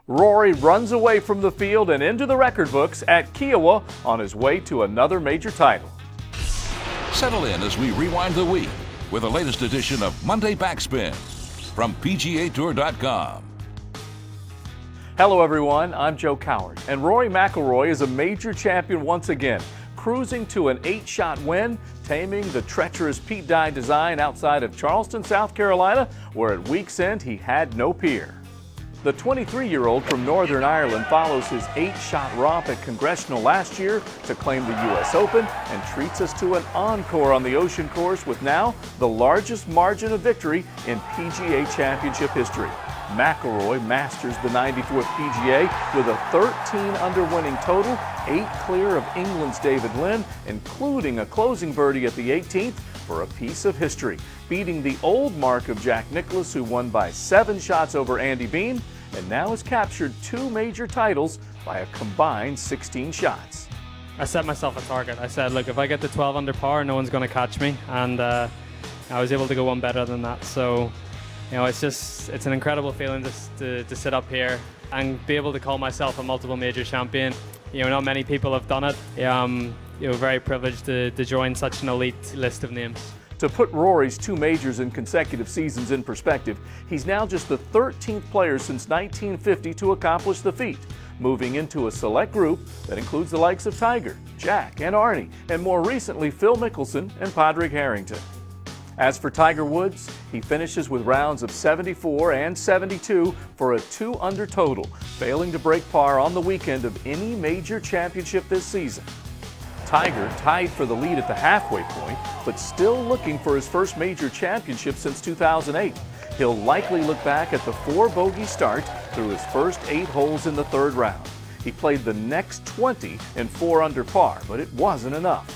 Rory runs away from the field and into the record books at Cowart on his way to another major title. Settle in as we rewind the week with the latest edition of Monday Backspin from PGA TOUR.com. Hello everyone, I'm Joe Cowart, and Rory McIlroy is a major champion once again, cruising to an 8-shot win, taming the treacherous Pete Dye design outside of Charleston, South Carolina, where at week's end he had no peer. The 23-year-old from Northern Ireland follows his 8-shot romp at Congressional last year to claim the U.S. Open and treats us to an encore on the Ocean course with now the largest margin of victory in PGA Championship history. McIlroy masters the 94th PGA with a 13-under winning total, 8 clear of England's David Lynn, including a closing birdie at the 18th for a piece of history, beating the old mark of Jack Nicklaus, who won by 7 shots over Andy Beam, and now has captured 2 major titles by a combined 16 shots. I set myself a target. I said, look, if I get to 12 under par, no one's going to catch me, and I was able to go one better than that. So, you know, it's an incredible feeling to sit up here and be able to call myself a multiple major champion. You know, not many people have done it. You know, very privileged to join such an elite list of names. To put Rory's 2 majors in consecutive seasons in perspective, he's now just the 13th player since 1950 to accomplish the feat, moving into a select group that includes the likes of Tiger, Jack, and Arnie, and more recently Phil Mickelson and Padraig Harrington. As for Tiger Woods, he finishes with rounds of 74 and 72 for a 2-under total, failing to break par on the weekend of any major championship this season. Tiger tied for the lead at the halfway point, but still looking for his first major championship since 2008. He'll likely look back at the 4-bogey start through his first 8 holes in the 3rd round. He played the next 20 in 4 under par, but it wasn't enough.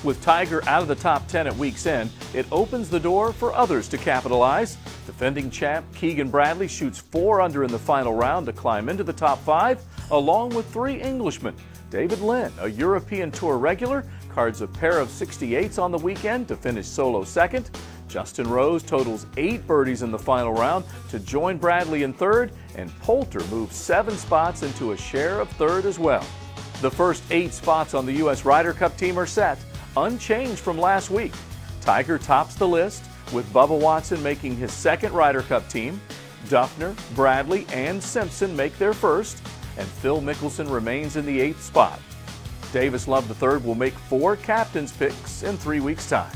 With Tiger out of the top 10 at week's end, it opens the door for others to capitalize. Defending champ Keegan Bradley shoots 4 under in the final round to climb into the top 5, along with 3 Englishmen. David Lynn, a European Tour regular, cards a pair of 68s on the weekend to finish solo 2nd. Justin Rose totals 8 birdies in the final round to join Bradley in 3rd, and Poulter moves 7 spots into a share of 3rd as well. The first 8 spots on the U.S. Ryder Cup team are set, unchanged from last week. Tiger tops the list, with Bubba Watson making his 2nd Ryder Cup team. Duffner, Bradley, and Simpson make their 1st, and Phil Mickelson remains in the 8th spot. Davis Love III will make 4 captain's picks in 3 weeks' time.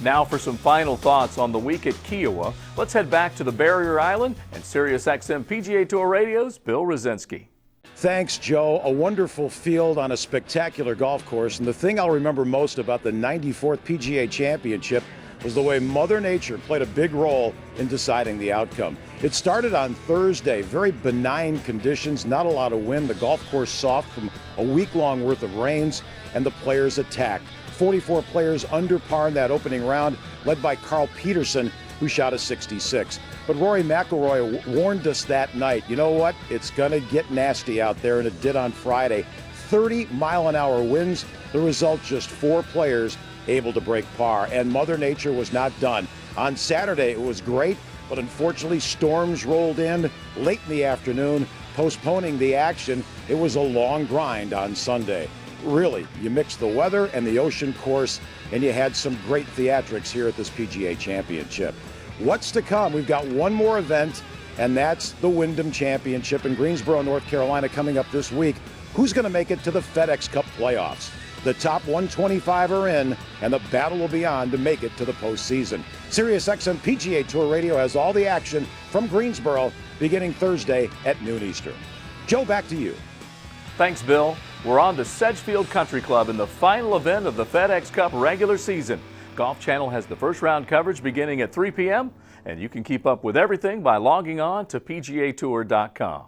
Now for some final thoughts on the week at Cowart, let's head back to the Barrier Island and SiriusXM PGA Tour Radio's Bill Rosinski. Thanks, Joe. A wonderful field on a spectacular golf course, and the thing I'll remember most about the 94th PGA Championship was the way Mother Nature played a big role in deciding the outcome. It started on Thursday, very benign conditions, not a lot of wind, the golf course soft from a week-long worth of rains, and the players attacked. 44 players under par in that opening round, led by Carl Peterson, who shot a 66. But Rory McIlroy warned us that night, you know what, it's gonna get nasty out there, and it did on Friday. 30-mile-an-hour winds, the result just 4 players able to break par, and Mother Nature was not done. On Saturday, it was great, but unfortunately storms rolled in late in the afternoon, postponing the action. It was a long grind on Sunday. Really, you mixed the weather and the Ocean course, and you had some great theatrics here at this PGA Championship. What's to come? We've got one more event, and that's the Wyndham Championship in Greensboro, North Carolina, coming up this week. Who's going to make it to the FedEx Cup playoffs? The top 125 are in, and the battle will be on to make it to the postseason. SiriusXM PGA Tour Radio has all the action from Greensboro beginning Thursday at noon Eastern. Joe, back to you. Thanks, Bill. We're on to Sedgefield Country Club in the final event of the FedEx Cup regular season. Golf Channel has the first round coverage beginning at 3 p.m., and you can keep up with everything by logging on to PGA TOUR.com.